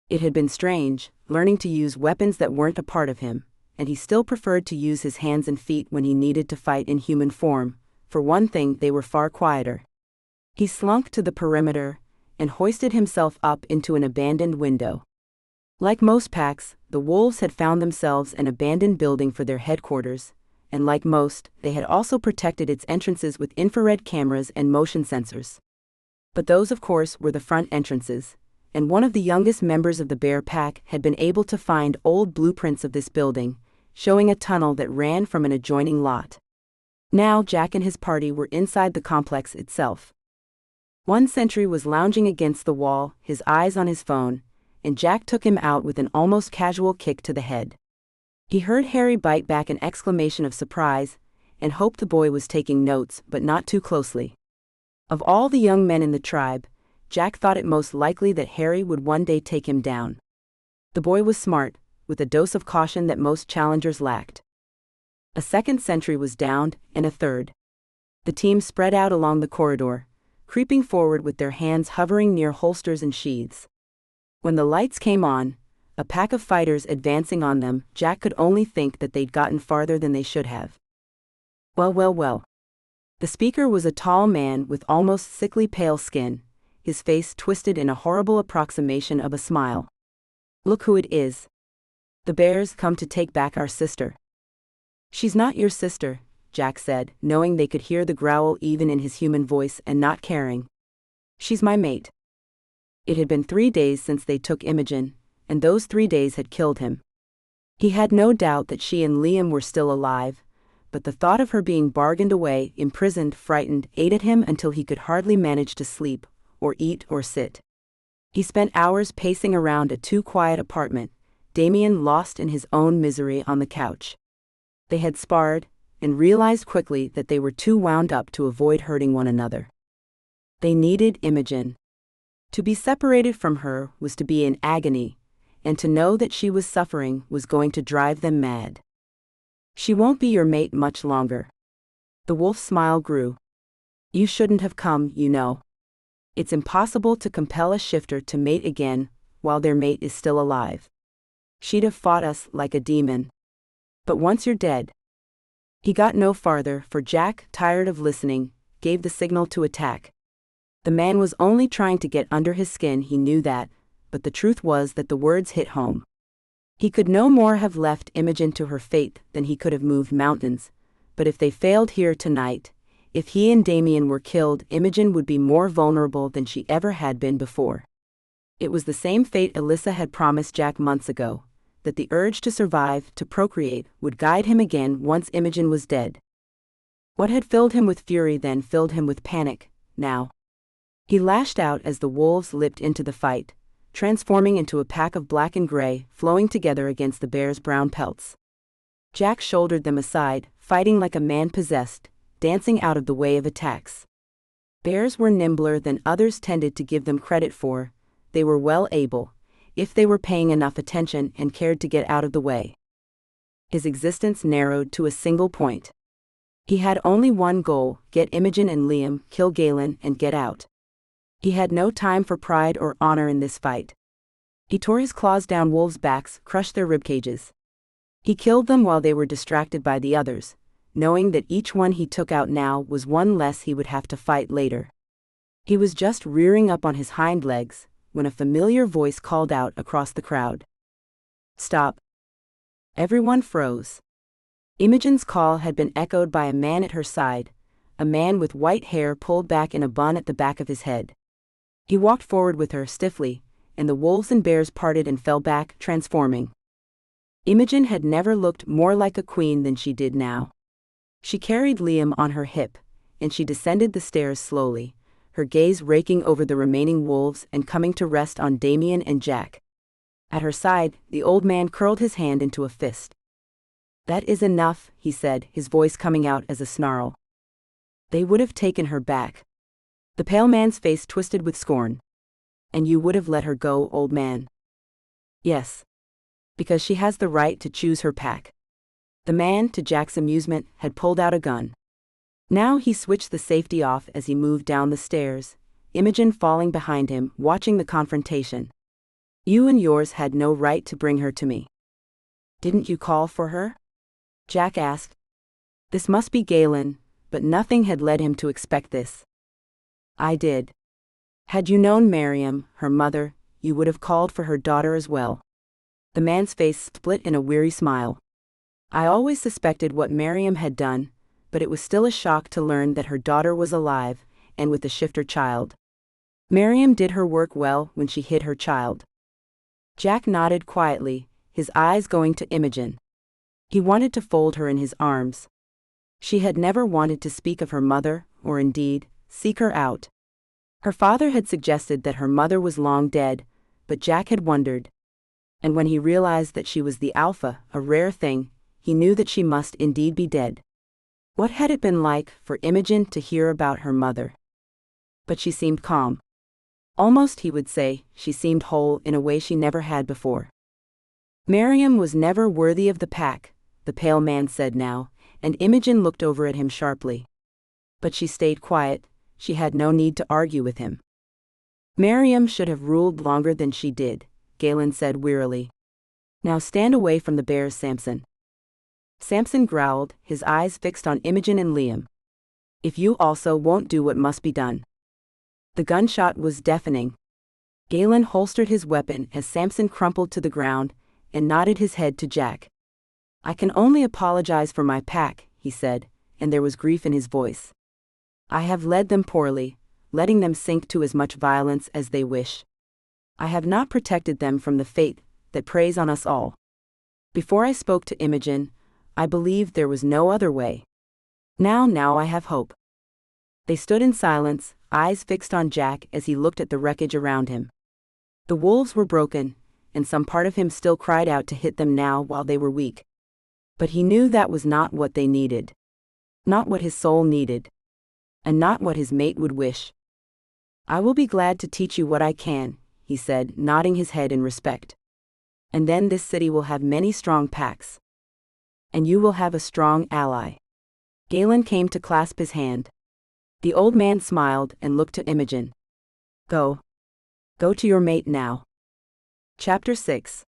It had been strange, learning to use weapons that weren't a part of him, and he still preferred to use his hands and feet when he needed to fight in human form. For one thing, they were far quieter. He slunk to the perimeter and hoisted himself up into an abandoned window. Like most packs, the wolves had found themselves an abandoned building for their headquarters, and like most, they had also protected its entrances with infrared cameras and motion sensors. But those, of course, were the front entrances, and one of the youngest members of the bear pack had been able to find old blueprints of this building, showing a tunnel that ran from an adjoining lot. Now Jack and his party were inside the complex itself. One sentry was lounging against the wall, his eyes on his phone, and Jack took him out with an almost casual kick to the head. He heard Harry bite back an exclamation of surprise, and hoped the boy was taking notes, but not too closely. Of all the young men in the tribe, Jack thought it most likely that Harry would one day take him down. The boy was smart, with a dose of caution that most challengers lacked. A second sentry was downed, and a third. The team spread out along the corridor, creeping forward with their hands hovering near holsters and sheaths. When the lights came on, a pack of fighters advancing on them, Jack could only think that they'd gotten farther than they should have. Well. The speaker was a tall man with almost sickly pale skin, his face twisted in a horrible approximation of a smile. "Look who it is. The bears come to take back our sister." "She's not your sister," Jack said, knowing they could hear the growl even in his human voice and not caring. "She's my mate." It had been 3 days since they took Imogen, and those 3 days had killed him. He had no doubt that she and Liam were still alive, but the thought of her being bargained away, imprisoned, frightened, ate at him until he could hardly manage to sleep, or eat or sit. He spent hours pacing around a too-quiet apartment, Damien lost in his own misery on the couch. They had sparred, and realized quickly that they were too wound up to avoid hurting one another. They needed Imogen. To be separated from her was to be in agony, and to know that she was suffering was going to drive them mad. "She won't be your mate much longer." The wolf's smile grew. "You shouldn't have come, you know. It's impossible to compel a shifter to mate again while their mate is still alive. She'd have fought us like a demon. But once you're dead." He got no farther, for Jack, tired of listening, gave the signal to attack. The man was only trying to get under his skin, he knew that, but the truth was that the words hit home. He could no more have left Imogen to her fate than he could have moved mountains, but if they failed here tonight, if he and Damien were killed, Imogen would be more vulnerable than she ever had been before. It was the same fate Alyssa had promised Jack months ago, that the urge to survive, to procreate, would guide him again once Imogen was dead. What had filled him with fury then filled him with panic, now. He lashed out as the wolves leapt into the fight, transforming into a pack of black and gray, flowing together against the bear's brown pelts. Jack shouldered them aside, fighting like a man possessed, dancing out of the way of attacks. Bears were nimbler than others tended to give them credit for. They were well able, if they were paying enough attention and cared to get out of the way. His existence narrowed to a single point. He had only one goal: get Imogen and Liam, kill Galen, and get out. He had no time for pride or honor in this fight. He tore his claws down wolves' backs, crushed their ribcages. He killed them while they were distracted by the others, knowing that each one he took out now was one less he would have to fight later. He was just rearing up on his hind legs when a familiar voice called out across the crowd. "Stop." Everyone froze. Imogen's call had been echoed by a man at her side, a man with white hair pulled back in a bun at the back of his head. He walked forward with her stiffly, and the wolves and bears parted and fell back, transforming. Imogen had never looked more like a queen than she did now. She carried Liam on her hip, and she descended the stairs slowly, her gaze raking over the remaining wolves and coming to rest on Damien and Jack. At her side, the old man curled his hand into a fist. "That is enough," he said, his voice coming out as a snarl. "They would have taken her back." The pale man's face twisted with scorn. "And you would have let her go, old man?" "Yes. Because she has the right to choose her pack." The man, to Jack's amusement, had pulled out a gun. Now he switched the safety off as he moved down the stairs, Imogen falling behind him, watching the confrontation. "You and yours had no right to bring her to me." "Didn't you call for her?" Jack asked. This must be Galen, but nothing had led him to expect this. "I did. Had you known Miriam, her mother, you would have called for her daughter as well." The man's face split in a weary smile. "I always suspected what Miriam had done, but it was still a shock to learn that her daughter was alive, and with a shifter child. Miriam did her work well when she hid her child." Jack nodded quietly, his eyes going to Imogen. He wanted to fold her in his arms. She had never wanted to speak of her mother, or indeed, seek her out. Her father had suggested that her mother was long dead, but Jack had wondered. And when he realized that she was the alpha, a rare thing, he knew that she must indeed be dead. What had it been like for Imogen to hear about her mother? But she seemed calm. Almost, he would say, she seemed whole in a way she never had before. "Miriam was never worthy of the pack," the pale man said now, and Imogen looked over at him sharply. But she stayed quiet, she had no need to argue with him. "Miriam should have ruled longer than she did," Galen said wearily. "Now stand away from the bears, Samson." Samson growled, his eyes fixed on Imogen and Liam. "If you also won't do what must be done." The gunshot was deafening. Galen holstered his weapon as Samson crumpled to the ground, and nodded his head to Jack. "I can only apologize for my pack," he said, and there was grief in his voice. "I have led them poorly, letting them sink to as much violence as they wish. I have not protected them from the fate that preys on us all. Before I spoke to Imogen, I believed there was no other way. Now I have hope." They stood in silence, eyes fixed on Jack as he looked at the wreckage around him. The wolves were broken, and some part of him still cried out to hit them now while they were weak. But he knew that was not what they needed. Not what his soul needed. And not what his mate would wish. "I will be glad to teach you what I can," he said, nodding his head in respect. "And then this city will have many strong packs. And you will have a strong ally." Galen came to clasp his hand. The old man smiled and looked to Imogen. Go to your mate now." Chapter 6.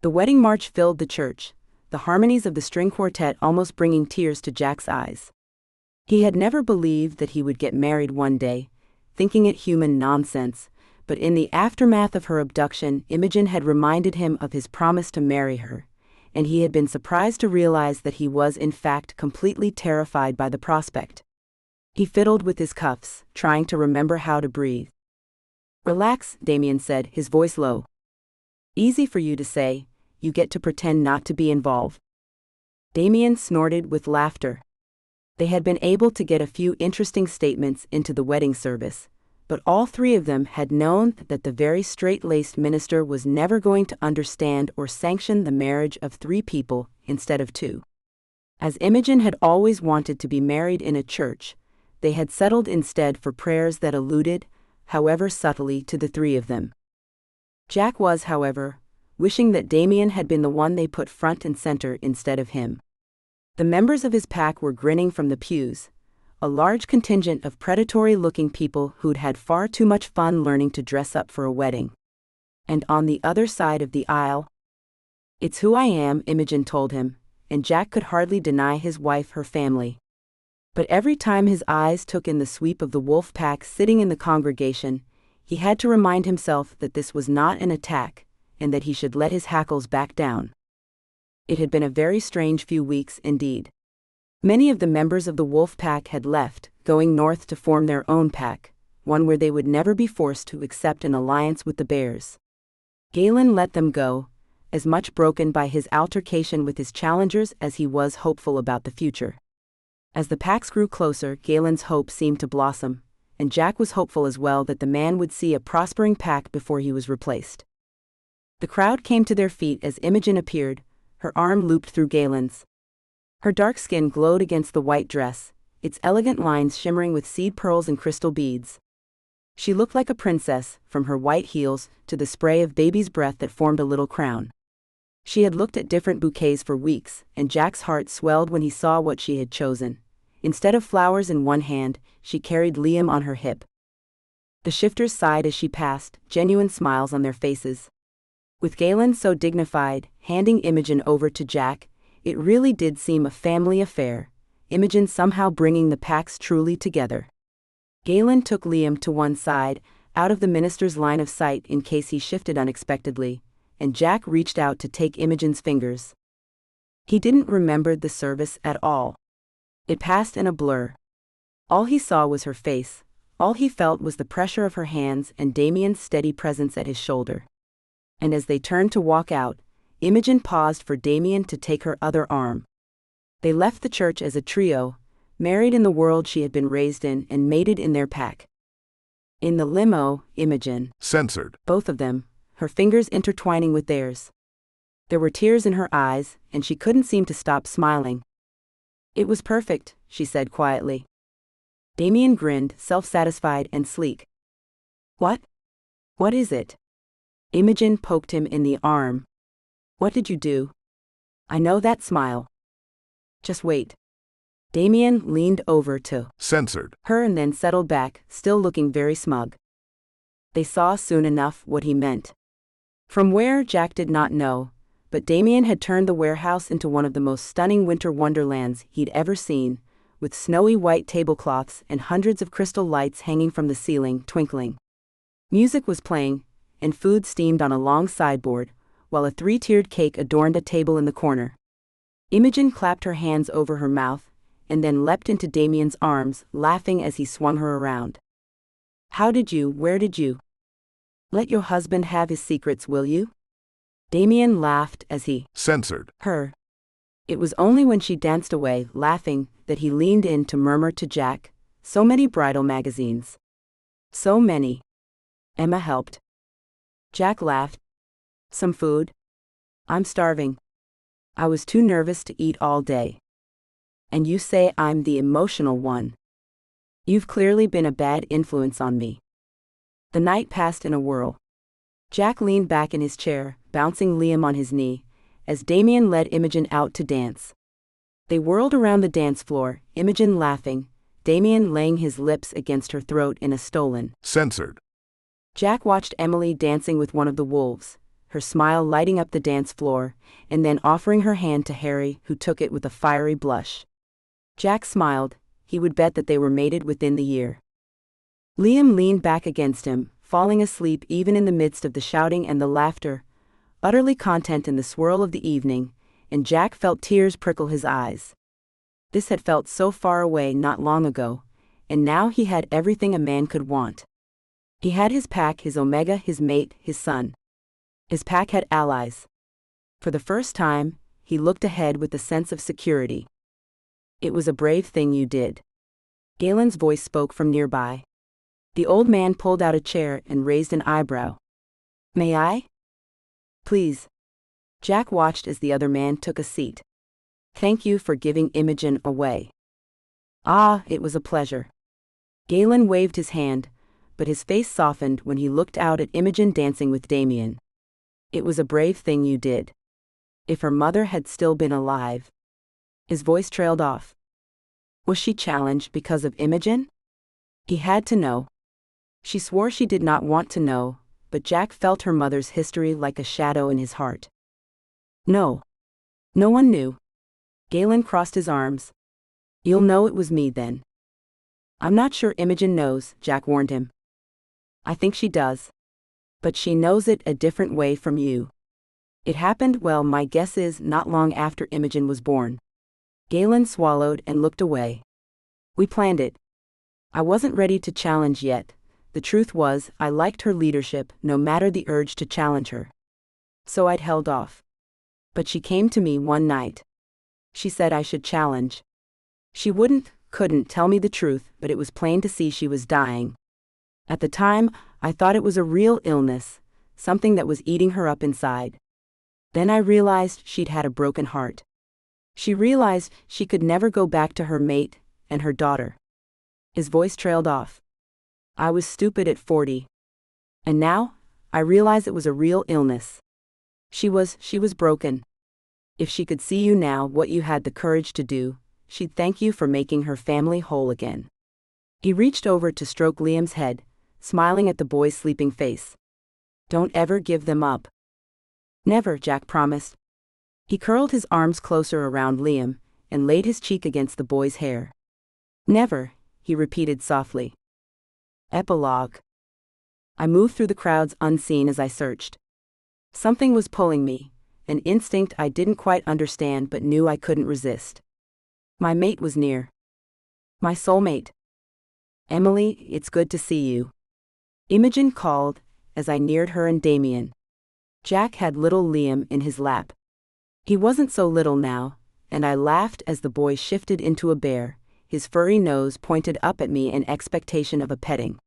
The wedding march filled the church, the harmonies of the string quartet almost bringing tears to Jack's eyes. He had never believed that he would get married one day, thinking it human nonsense, but in the aftermath of her abduction, Imogen had reminded him of his promise to marry her, and he had been surprised to realize that he was in fact completely terrified by the prospect. He fiddled with his cuffs, trying to remember how to breathe. "Relax," Damien said, his voice low. "Easy for you to say, you get to pretend not to be involved." Damien snorted with laughter. They had been able to get a few interesting statements into the wedding service, but all three of them had known that the very straight-laced minister was never going to understand or sanction the marriage of three people instead of two. As Imogen had always wanted to be married in a church, they had settled instead for prayers that alluded, however subtly, to the three of them. Jack was, however, wishing that Damien had been the one they put front and center instead of him. The members of his pack were grinning from the pews, a large contingent of predatory-looking people who'd had far too much fun learning to dress up for a wedding. And on the other side of the aisle, "It's who I am," Imogen told him, and Jack could hardly deny his wife her family. But every time his eyes took in the sweep of the wolf pack sitting in the congregation, he had to remind himself that this was not an attack, and that he should let his hackles back down. It had been a very strange few weeks indeed. Many of the members of the wolf pack had left, going north to form their own pack, one where they would never be forced to accept an alliance with the bears. Galen let them go, as much broken by his altercation with his challengers as he was hopeful about the future. As the packs grew closer, Galen's hope seemed to blossom, and Jack was hopeful as well that the man would see a prospering pack before he was replaced. The crowd came to their feet as Imogen appeared, her arm looped through Galen's. Her dark skin glowed against the white dress, its elegant lines shimmering with seed pearls and crystal beads. She looked like a princess, from her white heels to the spray of baby's breath that formed a little crown. She had looked at different bouquets for weeks, and Jack's heart swelled when he saw what she had chosen. Instead of flowers in one hand, she carried Liam on her hip. The shifters sighed as she passed, genuine smiles on their faces. With Galen so dignified, handing Imogen over to Jack, it really did seem a family affair, Imogen somehow bringing the packs truly together. Galen took Liam to one side, out of the minister's line of sight in case he shifted unexpectedly, and Jack reached out to take Imogen's fingers. He didn't remember the service at all. It passed in a blur. All he saw was her face, all he felt was the pressure of her hands and Damien's steady presence at his shoulder. And as they turned to walk out, Imogen paused for Damien to take her other arm. They left the church as a trio, married in the world she had been raised in and mated in their pack. In the limo, Imogen censored both of them, her fingers intertwining with theirs. There were tears in her eyes, and she couldn't seem to stop smiling. "It was perfect," she said quietly. Damien grinned, self-satisfied and sleek. "What? What is it?" Imogen poked him in the arm. "What did you do? I know that smile." "Just wait." Damien leaned over to censored her and then settled back, still looking very smug. They saw soon enough what he meant. From where, Jack did not know, but Damien had turned the warehouse into one of the most stunning winter wonderlands he'd ever seen, with snowy white tablecloths and hundreds of crystal lights hanging from the ceiling, twinkling. Music was playing, and food steamed on a long sideboard, while a three-tiered cake adorned a table in the corner. Imogen clapped her hands over her mouth, and then leapt into Damien's arms, laughing as he swung her around. Where did you? Let your husband have his secrets, will you?" Damien laughed as he censored her. It was only when she danced away, laughing, that he leaned in to murmur to Jack, "So many bridal magazines. So many." Emma helped. Jack laughed. "Some food? I'm starving. I was too nervous to eat all day. And you say I'm the emotional one. You've clearly been a bad influence on me." The night passed in a whirl. Jack leaned back in his chair, bouncing Liam on his knee, as Damien led Imogen out to dance. They whirled around the dance floor, Imogen laughing, Damien laying his lips against her throat in a stolen censored. Jack watched Emily dancing with one of the wolves, her smile lighting up the dance floor, and then offering her hand to Harry, who took it with a fiery blush. Jack smiled. He would bet that they were mated within the year. Liam leaned back against him, falling asleep even in the midst of the shouting and the laughter, utterly content in the swirl of the evening, and Jack felt tears prickle his eyes. This had felt so far away not long ago, and now he had everything a man could want. He had his pack, his omega, his mate, his son. His pack had allies. For the first time, he looked ahead with a sense of security. "It was a brave thing you did." Galen's voice spoke from nearby. The old man pulled out a chair and raised an eyebrow. "May I?" "Please." Jack watched as the other man took a seat. "Thank you for giving Imogen away." "Ah, it was a pleasure." Galen waved his hand, but his face softened when he looked out at Imogen dancing with Damien. "It was a brave thing you did. If her mother had still been alive." His voice trailed off. Was she challenged because of Imogen? He had to know. She swore she did not want to know, but Jack felt her mother's history like a shadow in his heart. "No. No one knew." Galen crossed his arms. "You'll know it was me then." "I'm not sure Imogen knows," Jack warned him. "I think she does. But she knows it a different way from you. It happened, well, my guess is, not long after Imogen was born." Galen swallowed and looked away. "We planned it. I wasn't ready to challenge yet. The truth was, I liked her leadership, no matter the urge to challenge her. So I'd held off. But she came to me one night. She said I should challenge. She couldn't tell me the truth, but it was plain to see she was dying. At the time, I thought it was a real illness, something that was eating her up inside. Then I realized she'd had a broken heart. She realized she could never go back to her mate and her daughter. His voice trailed off. I was stupid at 40. And now, I realize it was a real illness. She was broken. If she could see you now, what you had the courage to do, she'd thank you for making her family whole again. He reached over to stroke Liam's head, smiling at the boy's sleeping face. Don't ever give them up. Never, Jack promised. He curled his arms closer around Liam and laid his cheek against the boy's hair. Never, he repeated softly. Epilogue. I moved through the crowds unseen as I searched. Something was pulling me, an instinct I didn't quite understand but knew I couldn't resist. My mate was near. My soulmate. Emily, it's good to see you. Imogen called, as I neared her and Damien. Jack had little Liam in his lap. He wasn't so little now, and I laughed as the boy shifted into a bear, his furry nose pointed up at me in expectation of a petting.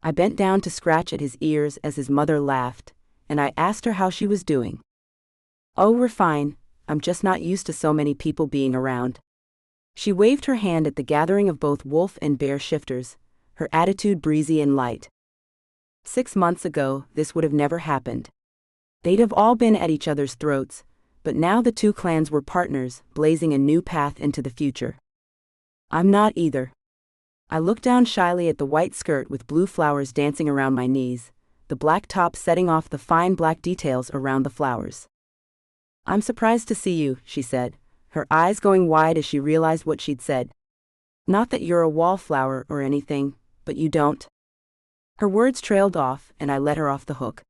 I bent down to scratch at his ears as his mother laughed, and I asked her how she was doing. Oh, we're fine, I'm just not used to so many people being around. She waved her hand at the gathering of both wolf and bear shifters, her attitude breezy and light. 6 months ago, this would have never happened. They'd have all been at each other's throats, but now the two clans were partners, blazing a new path into the future. I'm not either. I looked down shyly at the white skirt with blue flowers dancing around my knees, the black top setting off the fine black details around the flowers. I'm surprised to see you, she said, her eyes going wide as she realized what she'd said. Not that you're a wallflower or anything, but you don't. Her words trailed off, and I let her off the hook.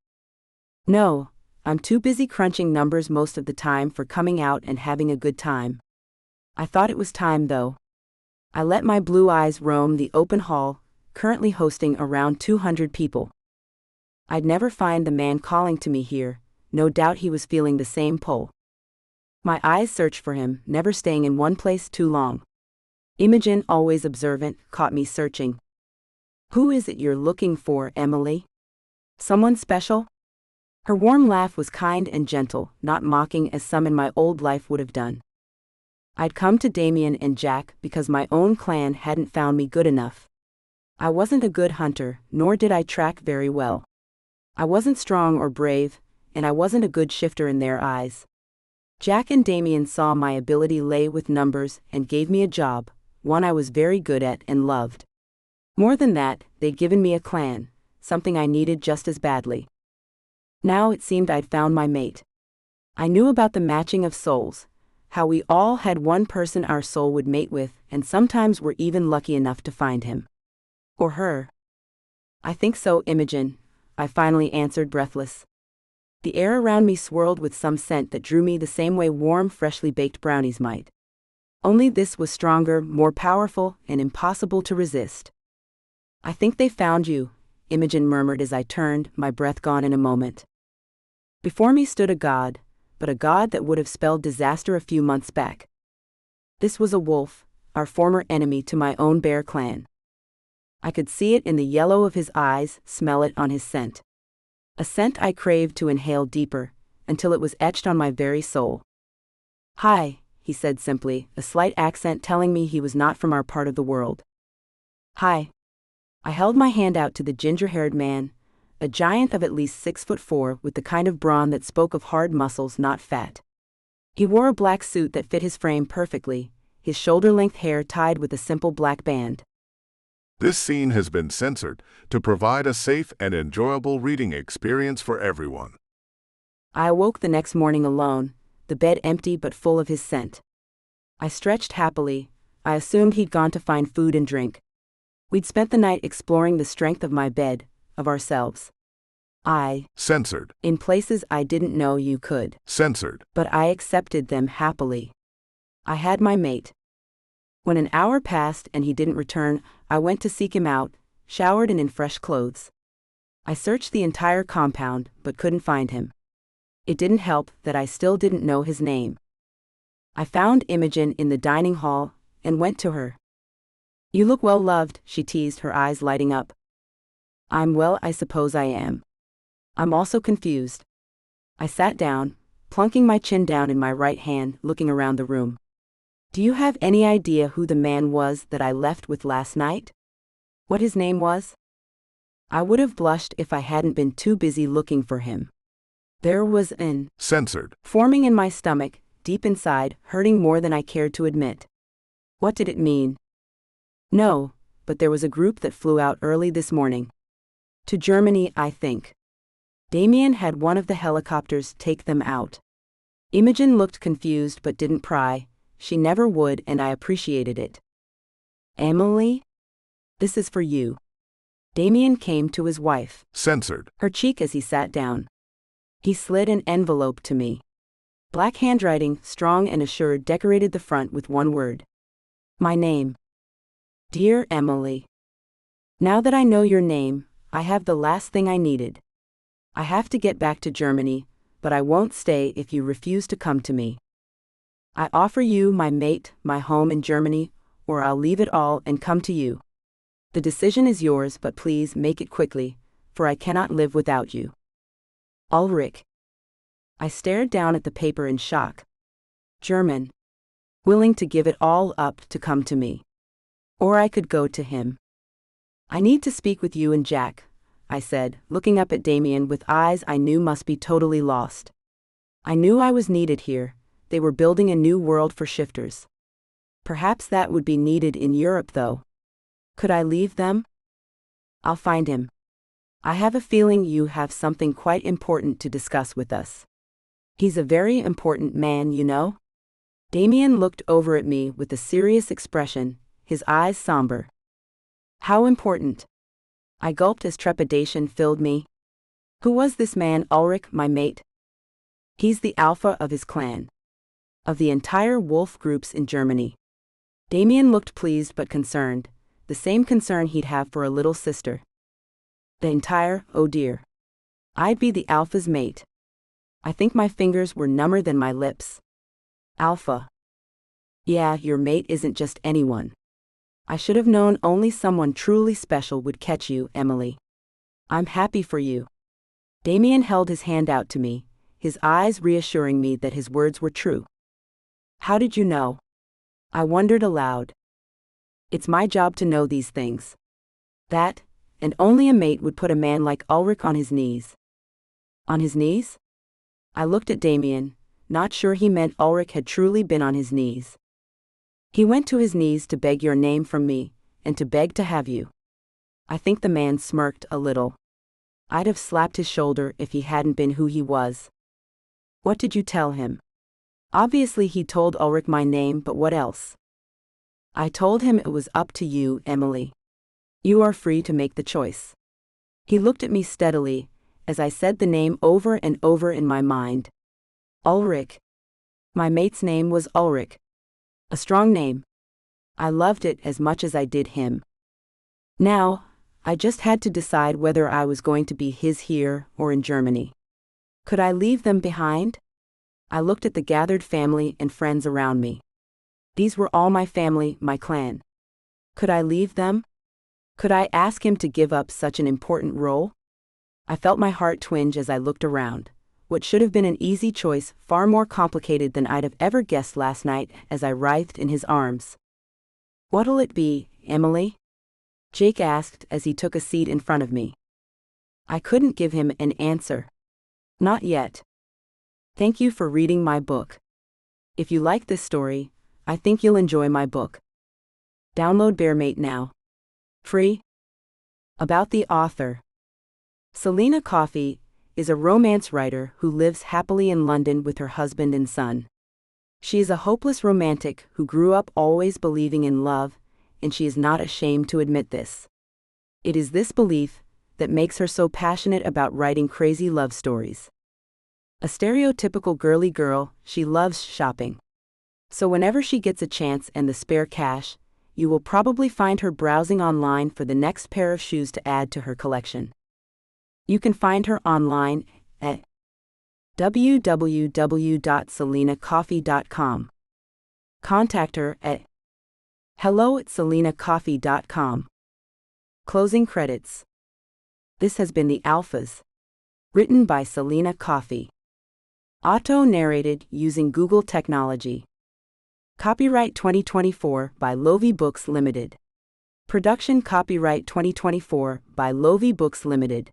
No, I'm too busy crunching numbers most of the time for coming out and having a good time. I thought it was time, though. I let my blue eyes roam the open hall, currently hosting around 200 people. I'd never find the man calling to me here, no doubt he was feeling the same pull. My eyes searched for him, never staying in one place too long. Imogen, always observant, caught me searching. Who is it you're looking for, Emily? Someone special? Her warm laugh was kind and gentle, not mocking as some in my old life would have done. I'd come to Damien and Jack because my own clan hadn't found me good enough. I wasn't a good hunter, nor did I track very well. I wasn't strong or brave, and I wasn't a good shifter in their eyes. Jack and Damien saw my ability lay with numbers and gave me a job, one I was very good at and loved. More than that, they'd given me a clan, something I needed just as badly. Now it seemed I'd found my mate. I knew about the matching of souls, how we all had one person our soul would mate with, and sometimes we're even lucky enough to find him. Or her. I think so, Imogen, I finally answered, breathless. The air around me swirled with some scent that drew me the same way warm, freshly baked brownies might. Only this was stronger, more powerful, and impossible to resist. I think they found you, Imogen murmured as I turned, my breath gone in a moment. Before me stood a god, but a god that would have spelled disaster a few months back. This was a wolf, our former enemy to my own bear clan. I could see it in the yellow of his eyes, smell it on his scent. A scent I craved to inhale deeper, until it was etched on my very soul. Hi, he said simply, a slight accent telling me he was not from our part of the world. Hi. I held my hand out to the ginger-haired man, a giant of at least 6'4" with the kind of brawn that spoke of hard muscles, not fat. He wore a black suit that fit his frame perfectly, his shoulder-length hair tied with a simple black band. This scene has been censored to provide a safe and enjoyable reading experience for everyone. I awoke the next morning alone, the bed empty but full of his scent. I stretched happily. I assumed he'd gone to find food and drink. We'd spent the night exploring the strength of my bed, of ourselves. Censored. In places I didn't know you could. Censored. But I accepted them happily. I had my mate. When an hour passed and he didn't return, I went to seek him out, showered and in fresh clothes. I searched the entire compound, but couldn't find him. It didn't help that I still didn't know his name. I found Imogen in the dining hall and went to her. "You look well loved," she teased, her eyes lighting up. "I'm well, I suppose I am. I'm also confused." I sat down, plunking my chin down in my right hand, looking around the room. "Do you have any idea who the man was that I left with last night? What his name was?" I would have blushed if I hadn't been too busy looking for him. There was an Censored. forming in my stomach, deep inside, hurting more than I cared to admit. What did it mean? No, but there was a group that flew out early this morning. To Germany, I think. Damien had one of the helicopters take them out. Imogen looked confused but didn't pry. She never would, and I appreciated it. "Emily? This is for you." Damien came to his wife. Censored. Her cheek as he sat down. He slid an envelope to me. Black handwriting, strong and assured, decorated the front with one word. My name. "Dear Emily. Now that I know your name, I have the last thing I needed. I have to get back to Germany, but I won't stay if you refuse to come to me. I offer you my mate, my home in Germany, or I'll leave it all and come to you. The decision is yours, but please make it quickly, for I cannot live without you. Ulrich." I stared down at the paper in shock. German. Willing to give it all up to come to me. Or I could go to him. "I need to speak with you and Jack," I said, looking up at Damien with eyes I knew must be totally lost. I knew I was needed here. They were building a new world for shifters. Perhaps that would be needed in Europe, though. Could I leave them? "I'll find him. I have a feeling you have something quite important to discuss with us. He's a very important man, you know." Damien looked over at me with a serious expression, his eyes somber. "How important?" I gulped as trepidation filled me. "Who was this man, Ulrich, my mate?" "He's the alpha of his clan. Of the entire wolf groups in Germany." Damien looked pleased but concerned, the same concern he'd have for a little sister. "The entire, oh dear. I'd be the alpha's mate." I think my fingers were number than my lips. "Alpha. Yeah, your mate isn't just anyone. I should have known only someone truly special would catch you, Emily. I'm happy for you." Damien held his hand out to me, his eyes reassuring me that his words were true. "How did you know?" I wondered aloud. It's my job to know these things. That, and only a mate would put a man like Ulrich on his knees. On his knees? I looked at Damien, not sure he meant Ulrich had truly been on his knees. "He went to his knees to beg your name from me, and to beg to have you." I think the man smirked a little. I'd have slapped his shoulder if he hadn't been who he was. "What did you tell him?" Obviously he told Ulrich my name, but what else? "I told him it was up to you, Emily. You are free to make the choice." He looked at me steadily, as I said the name over and over in my mind. Ulrich. My mate's name was Ulrich. A strong name. I loved it as much as I did him. Now, I just had to decide whether I was going to be his here or in Germany. Could I leave them behind? I looked at the gathered family and friends around me. These were all my family, my clan. Could I leave them? Could I ask him to give up such an important role? I felt my heart twinge as I looked around. What should have been an easy choice, far more complicated than I'd have ever guessed last night as I writhed in his arms. "What'll it be, Emily?" Jake asked as he took a seat in front of me. I couldn't give him an answer. Not yet. Thank you for reading my book. If you like this story, I think you'll enjoy my book. Download Bearmate now. Free. About the author. Selena Coffey is a romance writer who lives happily in London with her husband and son. She is a hopeless romantic who grew up always believing in love, and she is not ashamed to admit this. It is this belief that makes her so passionate about writing crazy love stories. A stereotypical girly girl, she loves shopping. So whenever she gets a chance and the spare cash, you will probably find her browsing online for the next pair of shoes to add to her collection. You can find her online at www.selenacoffee.com. Contact her at hello@selenacoffee.com. Closing credits. This has been The Alphas. Written by Selena Coffee. Auto-narrated using Google technology. Copyright 2024 by Lovie Books Limited. Production copyright 2024 by Lovie Books Limited.